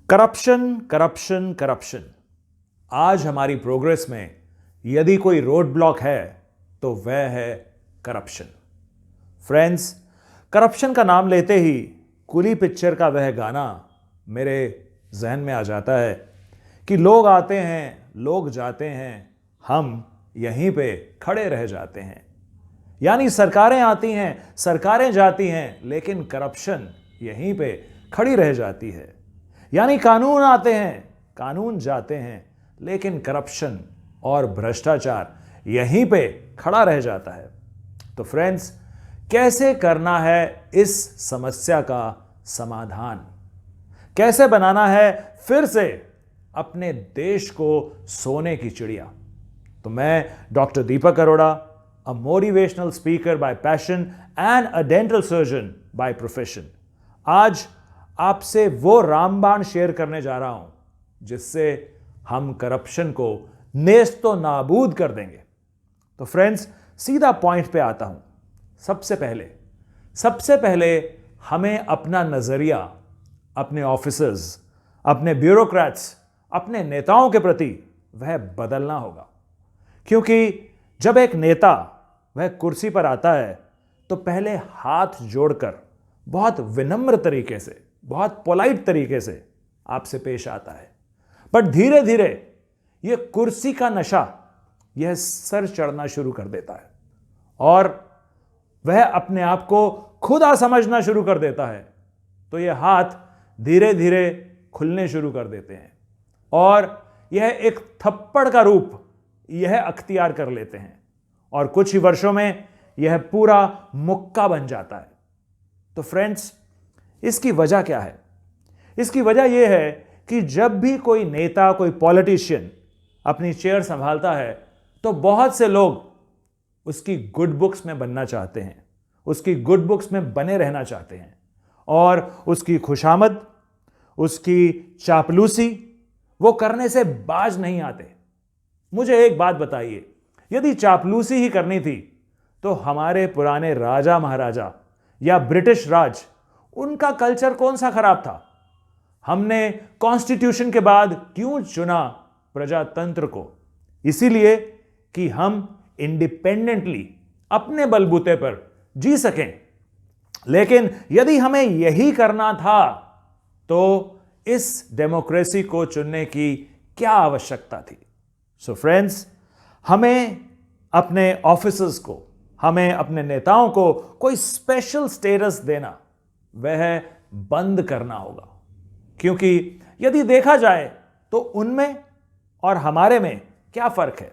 Corruption corruption corruption. आज हमारी progress में यदि कोई रोड ब्लॉक है तो वह है करप्शन। फ्रेंड्स, करप्शन का नाम लेते ही कुली पिक्चर का वह गाना मेरे जहन में आ जाता है कि लोग आते हैं, लोग जाते हैं, हम यहीं पे खड़े रह जाते हैं। यानी सरकारें आती हैं, सरकारें जाती हैं, लेकिन करप्शन यहीं पे खड़ी रह जाती है। यानी कानून आते हैं, कानून जाते हैं, लेकिन करप्शन और भ्रष्टाचार यहीं पे खड़ा रह जाता है। तो फ्रेंड्स, कैसे करना है इस समस्या का समाधान? कैसे बनाना है फिर से अपने देश को सोने की चिड़िया? तो मैं doctor Deepak Arora, a motivational speaker bye passion and a dental surgeon by profession, आज आपसे वो रामबाण शेयर करने जा रहा हूं जिससे हम करप्शन को नेस्तो नाबूद कर देंगे। तो फ्रेंड्स, सीधा पॉइंट पे आता हूं। सबसे पहले हमें अपना नजरिया अपने ऑफिसर्स, अपने ब्यूरोक्रेट्स, अपने नेताओं के प्रति वह बदलना होगा। क्योंकि जब एक नेता वह कुर्सी पर आता है तो पहले हाथ जोड़कर बहुत विनम्र तरीके से, बहुत पोलाइट तरीके से आपसे पेश आता है। बट धीरे धीरे यह कुर्सी का नशा यह सर चढ़ना शुरू कर देता है और वह अपने आप को खुदा समझना शुरू कर देता है। तो यह हाथ धीरे धीरे खुलने शुरू कर देते हैं और यह एक थप्पड़ का रूप यह अख्तियार कर लेते हैं और कुछ ही वर्षों में यह पूरा मुक्का बन जाता है। तो फ्रेंड्स, इसकी वजह क्या है? इसकी वजह यह है कि जब भी कोई नेता, कोई पॉलिटिशियन अपनी चेयर संभालता है तो बहुत से लोग उसकी गुड बुक्स में बनना चाहते हैं, उसकी गुड बुक्स में बने रहना चाहते हैं और उसकी खुशामद, उसकी चापलूसी वो करने से बाज नहीं आते। मुझे एक बात बताइए, यदि चापलूसी ही करनी थी तो हमारे पुराने राजा महाराजा या ब्रिटिश राज, उनका कल्चर कौन सा खराब था? हमने कॉन्स्टिट्यूशन के बाद क्यों चुना प्रजातंत्र को? इसीलिए कि हम इंडिपेंडेंटली अपने बलबूते पर जी सकें। लेकिन यदि हमें यही करना था तो इस डेमोक्रेसी को चुनने की क्या आवश्यकता थी? सो फ्रेंड्स, हमें अपने ऑफिसर्स को, हमें अपने नेताओं को कोई स्पेशल स्टेटस देना वह बंद करना होगा। क्योंकि यदि देखा जाए तो उनमें और हमारे में क्या फर्क है?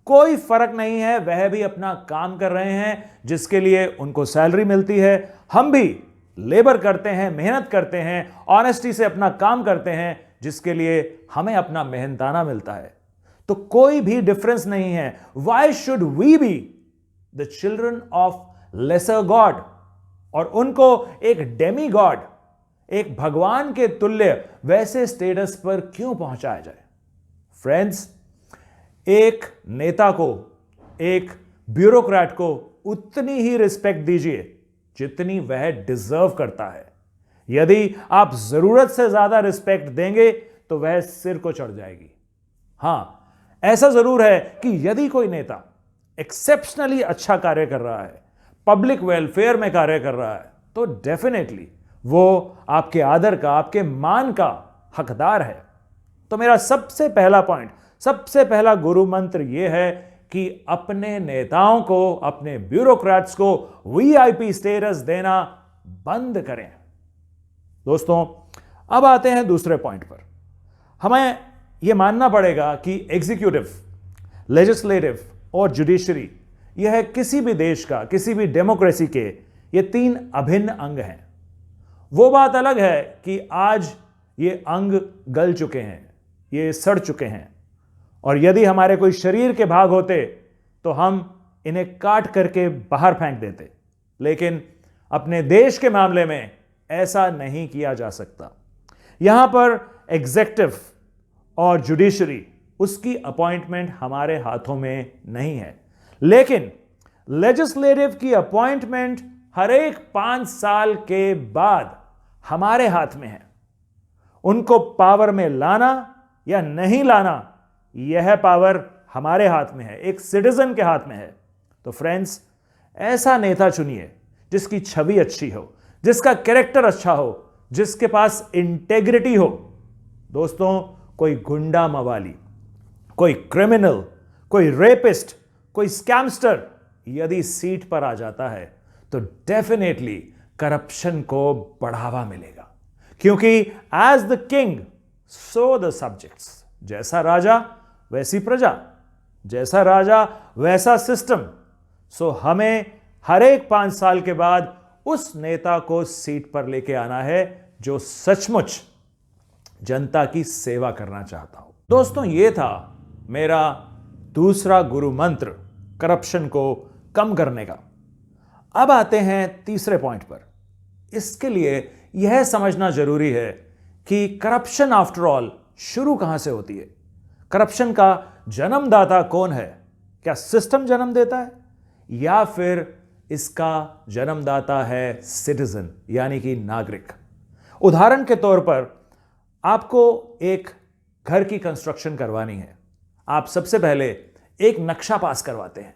कोई फर्क नहीं है। वह भी अपना काम कर रहे हैं जिसके लिए उनको सैलरी मिलती है, हम भी लेबर करते हैं, मेहनत करते हैं, ऑनेस्टी से अपना काम करते हैं जिसके लिए हमें अपना मेहनताना मिलता है। तो कोई भी डिफरेंस नहीं है। Why should we be the children of lesser god और उनको एक डेमी गॉड, एक भगवान के तुल्य वैसे स्टेटस पर क्यों पहुंचाया जाए? फ्रेंड्स, एक नेता को, एक ब्यूरोक्रेट को उतनी ही रिस्पेक्ट दीजिए जितनी वह डिजर्व करता है। यदि आप जरूरत से ज्यादा रिस्पेक्ट देंगे तो वह सिर को चढ़ जाएगी। हां, ऐसा जरूर है कि यदि कोई नेता एक्सेप्शनली अच्छा कार्य कर रहा है, पब्लिक वेलफेयर में कार्य कर रहा है, तो डेफिनेटली वो आपके आदर का, आपके मान का हकदार है। तो मेरा सबसे पहला पॉइंट, सबसे पहला गुरु मंत्र यह है कि अपने नेताओं को, अपने ब्यूरोक्रेट्स को वीआईपी स्टेटस देना बंद करें। दोस्तों, अब आते हैं दूसरे पॉइंट पर। हमें यह मानना पड़ेगा कि एग्जीक्यूटिव, लेजिस्लेटिव और जुडिशरी यह किसी भी देश का, किसी भी डेमोक्रेसी के ये तीन अभिन्न अंग हैं। वो बात अलग है कि आज ये अंग गल चुके हैं, ये सड़ चुके हैं और यदि हमारे कोई शरीर के भाग होते तो हम इन्हें काट करके बाहर फेंक देते। लेकिन अपने देश के मामले में ऐसा नहीं किया जा सकता। यहां पर एग्जीक्यूटिव और जुडिशरी, उसकी अपॉइंटमेंट हमारे हाथों में नहीं है, लेकिन लेजिस्लेटिव की अपॉइंटमेंट हर एक 5 साल के बाद हमारे हाथ में है। उनको पावर में लाना या नहीं लाना, यह पावर हमारे हाथ में है, एक सिटीजन के हाथ में है। तो फ्रेंड्स, ऐसा नेता चुनिए जिसकी छवि अच्छी हो, जिसका कैरेक्टर अच्छा हो, जिसके पास इंटेग्रिटी हो। दोस्तों, कोई गुंडा मवाली, कोई क्रिमिनल, कोई रेपिस्ट, कोई स्कैमस्टर यदि सीट पर आ जाता है तो डेफिनेटली करप्शन को बढ़ावा मिलेगा, क्योंकि as the king so the subjects. जैसा राजा वैसी प्रजा, जैसा राजा वैसा सिस्टम। सो हमें हर एक 5 साल के बाद उस नेता को सीट पर लेके आना है जो सचमुच जनता की सेवा करना चाहता हो। दोस्तों, यह था मेरा दूसरा गुरु मंत्र करप्शन को कम करने का। अब आते हैं तीसरे पॉइंट पर। इसके लिए यह समझना जरूरी है कि करप्शन आफ्टर ऑल शुरू कहां से होती है। करप्शन का जन्मदाता कौन है? क्या सिस्टम जन्म देता है या फिर इसका जन्मदाता है सिटीजन, यानी कि नागरिक? उदाहरण के तौर पर आपको एक घर की कंस्ट्रक्शन करवानी है। आप सबसे पहले एक नक्शा पास करवाते हैं।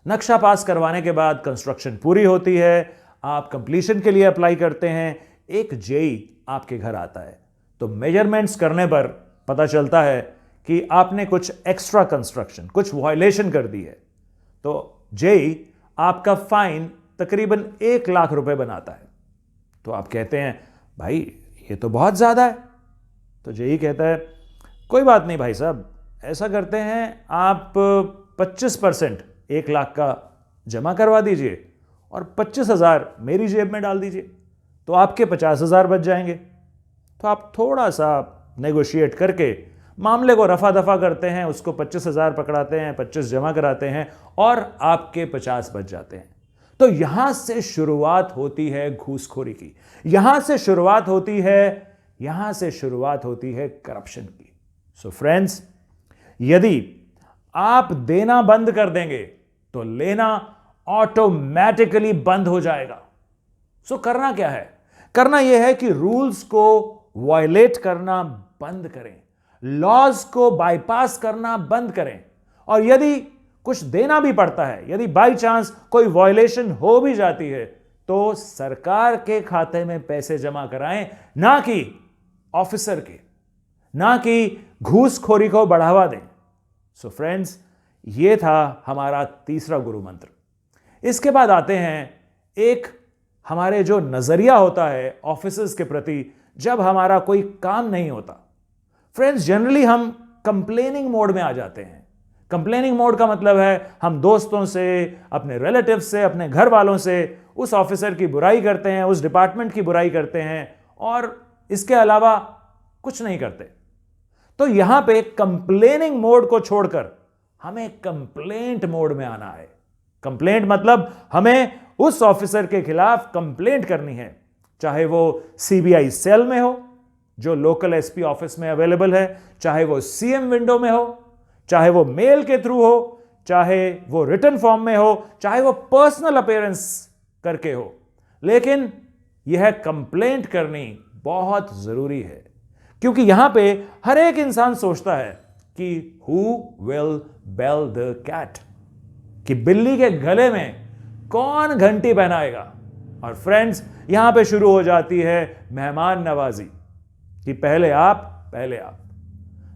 नक्शा पास करवाने के बाद कंस्ट्रक्शन पूरी होती है, आप कंप्लीशन के लिए अप्लाई करते हैं, एक जेई आपके घर आता है। तो मेजरमेंट्स करने पर पता चलता है कि आपने कुछ एक्स्ट्रा कंस्ट्रक्शन, कुछ वायलेशन कर दी है। तो जेई आपका फाइन तकरीबन 1 लाख रुपए बनाता है। तो आप कहते हैं, भाई ये तो बहुत ज्यादा है। तो जेई कहता है, कोई बात नहीं भाई साहब, ऐसा करते हैं, आप 25% 1 लाख का जमा करवा दीजिए और 25,000 मेरी जेब में डाल दीजिए, तो आपके 50,000 बच जाएंगे। तो आप थोड़ा सा नेगोशिएट करके मामले को रफा दफा करते हैं, उसको 25,000 पकड़ाते हैं, 25 जमा कराते हैं और आपके 50 बच जाते हैं। तो यहां से शुरुआत होती है घूसखोरी की, यहां से शुरुआत होती है करप्शन की। सो फ्रेंड्स, यदि आप देना बंद कर देंगे तो लेना ऑटोमेटिकली बंद हो जाएगा। सो करना क्या है? करना यह है कि रूल्स को वायलेट करना बंद करें, लॉज को बाईपास करना बंद करें। और यदि कुछ देना भी पड़ता है, यदि बाई चांस कोई वायलेशन हो भी जाती है, तो सरकार के खाते में पैसे जमा कराएं, ना कि ऑफिसर के, ना कि घूसखोरी को बढ़ावा दें। सो फ्रेंड्स, यह था हमारा तीसरा गुरु मंत्र। इसके बाद आते हैं एक हमारे जो नजरिया होता है ऑफिसर्स के प्रति जब हमारा कोई काम नहीं होता। फ्रेंड्स, जनरली हम कंप्लेनिंग मोड में आ जाते हैं। कंप्लेनिंग मोड का मतलब है हम दोस्तों से, अपने रिलेटिव से, अपने घर वालों से उस ऑफिसर की बुराई करते हैं, उस डिपार्टमेंट की बुराई करते हैं और इसके अलावा कुछ नहीं करते। तो यहां पे कंप्लेनिंग मोड को छोड़कर हमें कंप्लेंट मोड में आना है। कंप्लेंट मतलब हमें उस ऑफिसर के खिलाफ कंप्लेंट करनी है, चाहे वो सीबीआई सेल में हो जो लोकल एसपी ऑफिस में अवेलेबल है, चाहे वो सीएम विंडो में हो, चाहे वो मेल के थ्रू हो, चाहे वो रिटन फॉर्म में हो, चाहे वो पर्सनल अपीयरेंस करके हो। लेकिन यह कंप्लेंट करनी बहुत जरूरी है, क्योंकि यहां पे हर एक इंसान सोचता है कि who will bell the cat, कि बिल्ली के गले में कौन घंटी पहनाएगा। और फ्रेंड्स, यहां पे शुरू हो जाती है मेहमान नवाजी, कि पहले आप।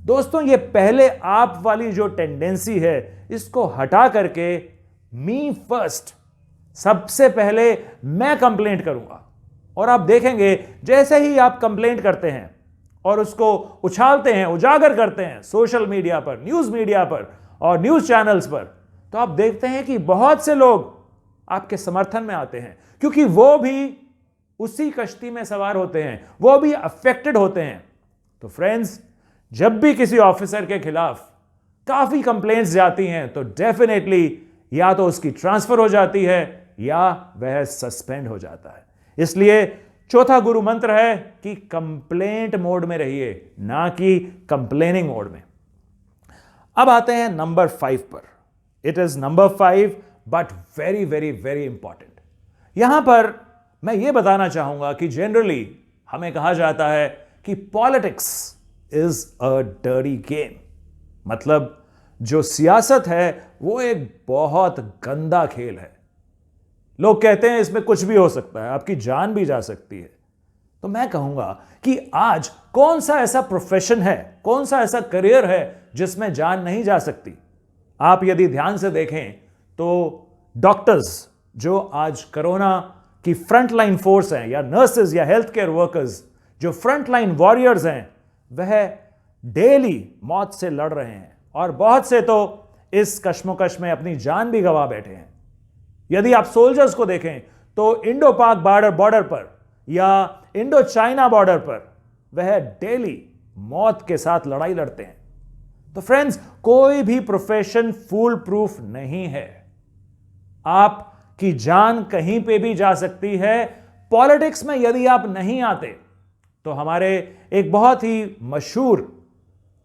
दोस्तों, ये पहले आप वाली जो टेंडेंसी है, इसको हटा करके मी फर्स्ट, सबसे पहले मैं कंप्लेंट करूंगा। और आप देखेंगे जैसे ही आप कंप्लेंट करते हैं और उसको उछालते हैं, उजागर करते हैं सोशल मीडिया पर, न्यूज मीडिया पर और न्यूज चैनल्स पर, तो आप देखते हैं कि बहुत से लोग आपके समर्थन में आते हैं, क्योंकि वो भी उसी कश्ती में सवार होते हैं, वो भी अफेक्टेड होते हैं। तो फ्रेंड्स, जब भी किसी ऑफिसर के खिलाफ काफी कंप्लेंट्स जाती हैं तो डेफिनेटली या तो उसकी ट्रांसफर हो जाती है या वह सस्पेंड हो जाता है। इसलिए चौथा गुरु मंत्र है कि कंप्लेंट मोड में रहिए, ना कि कंप्लेनिंग मोड में। अब आते हैं नंबर 5 पर। It is number 5 but very very very important. यहां पर मैं यह बताना चाहूंगा कि जनरली हमें कहा जाता है कि politics is a dirty game, मतलब जो सियासत है वो एक बहुत गंदा खेल है। लोग कहते हैं इसमें कुछ भी हो सकता है, आपकी जान भी जा सकती है। तो मैं कहूंगा कि आज कौन सा ऐसा प्रोफेशन है, कौन सा ऐसा करियर है जिसमें जान नहीं जा सकती। आप यदि ध्यान से देखें तो डॉक्टर्स जो आज कोरोना की फ्रंट लाइन फोर्स हैं, या नर्सेज या हेल्थ केयर वर्कर्स जो फ्रंट लाइन वॉरियर्स हैं, वह डेली मौत से लड़ रहे हैं और बहुत से तो इस कश्मकश में अपनी जान भी गंवा बैठे हैं। यदि आप सोल्जर्स को देखें तो इंडो पाक बॉर्डर पर या इंडो चाइना बॉर्डर पर वह डेली मौत के साथ लड़ाई लड़ते हैं। तो फ्रेंड्स, कोई भी प्रोफेशन फूल प्रूफ नहीं है। आपकी जान कहीं पे भी जा सकती है। पॉलिटिक्स में यदि आप नहीं आते तो हमारे एक बहुत ही मशहूर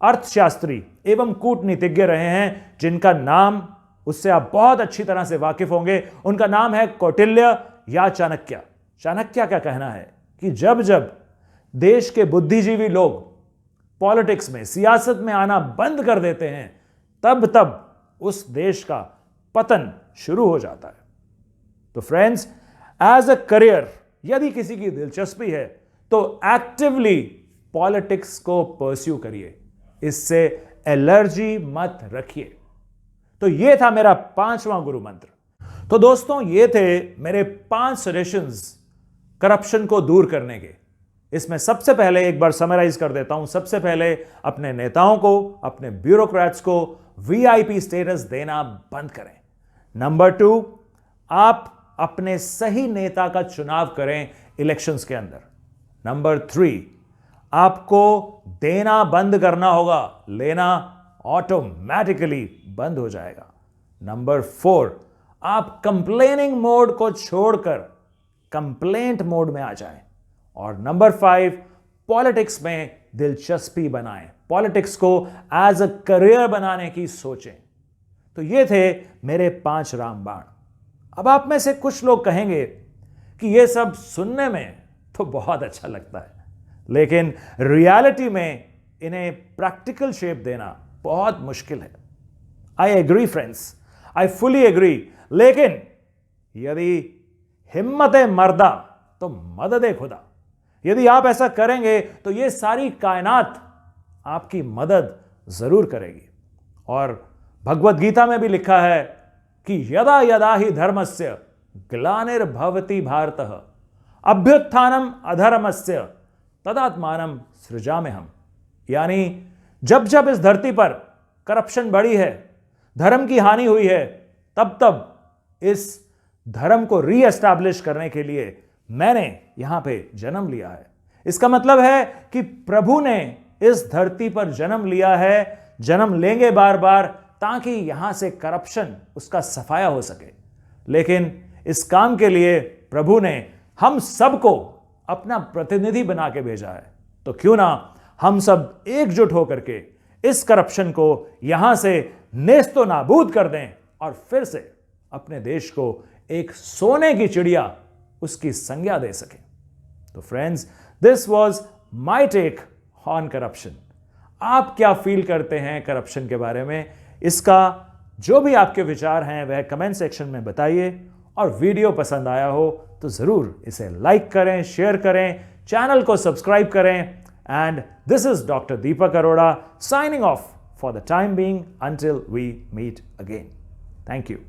अर्थशास्त्री एवं कूटनीतिज्ञ रहे हैं जिनका नाम, उससे आप बहुत अच्छी तरह से वाकिफ होंगे। उनका नाम है कौटिल्य या चाणक्य। चाणक्य का कहना है कि जब जब देश के बुद्धिजीवी लोग पॉलिटिक्स में, सियासत में आना बंद कर देते हैं, तब तब उस देश का पतन शुरू हो जाता है। तो फ्रेंड्स, एज अ करियर यदि किसी की दिलचस्पी है तो एक्टिवली पॉलिटिक्स को परस्यू करिए, इससे एलर्जी मत रखिए। तो यह था मेरा 5वां गुरु मंत्र। तो दोस्तों, ये थे मेरे 5 सजेशंस करप्शन को दूर करने के। इसमें सबसे पहले एक बार समराइज कर देता हूं। सबसे पहले अपने नेताओं को, अपने ब्यूरोक्रेट्स को वीआईपी स्टेटस देना बंद करें। नंबर 2, आप अपने सही नेता का चुनाव करें इलेक्शंस के अंदर। नंबर 3, आपको देना बंद करना होगा, लेना ऑटोमेटिकली बंद हो जाएगा। नंबर 4, आप कंप्लेनिंग मोड को छोड़कर कंप्लेंट मोड में आ जाएं। और नंबर 5, पॉलिटिक्स में दिलचस्पी बनाएं, पॉलिटिक्स को एज अ करियर बनाने की सोचें। तो ये थे मेरे 5 रामबाण। अब आप में से कुछ लोग कहेंगे कि ये सब सुनने में तो बहुत अच्छा लगता है, लेकिन रियलिटी में इन्हें प्रैक्टिकल शेप देना बहुत मुश्किल है। I agree friends, I fully agree. लेकिन यदि हिम्मत मर्दा तो मदद खुदा, यदि आप ऐसा करेंगे तो ये सारी कायनात आपकी मदद जरूर करेगी। और भगवत गीता में भी लिखा है कि यदा यदा ही धर्मस्य ग्लानिर्भवति भारतः अभ्युत्थानम अधर्मस्य तदात्मानम सृजाम्यहम्। यानी जब जब इस धरती पर करप्शन बढ़ी है, धर्म की हानि हुई है, तब तब इस धर्म को रीएस्टैब्लिश करने के लिए मैंने यहां पे जन्म लिया है। इसका मतलब है कि प्रभु ने इस धरती पर जन्म लिया है, जन्म लेंगे बार बार, ताकि यहां से करप्शन उसका सफाया हो सके। लेकिन इस काम के लिए प्रभु ने हम सबको अपना प्रतिनिधि बना के भेजा है। तो क्यों ना हम सब एकजुट होकर के इस करप्शन को यहां से नेस्तो नाबूद कर दें और फिर से अपने देश को एक सोने की चिड़िया उसकी संज्ञा दे सकें। तो friends, this was my take on corruption. आप क्या फील करते हैं करप्शन के बारे में? इसका जो भी आपके विचार हैं वह कमेंट सेक्शन में बताइए। और वीडियो पसंद आया हो तो जरूर इसे लाइक करें, शेयर करें, चैनल को सब्सक्राइब करें। And this is doctor Deepak Arora signing off for the time being until we meet again. Thank you.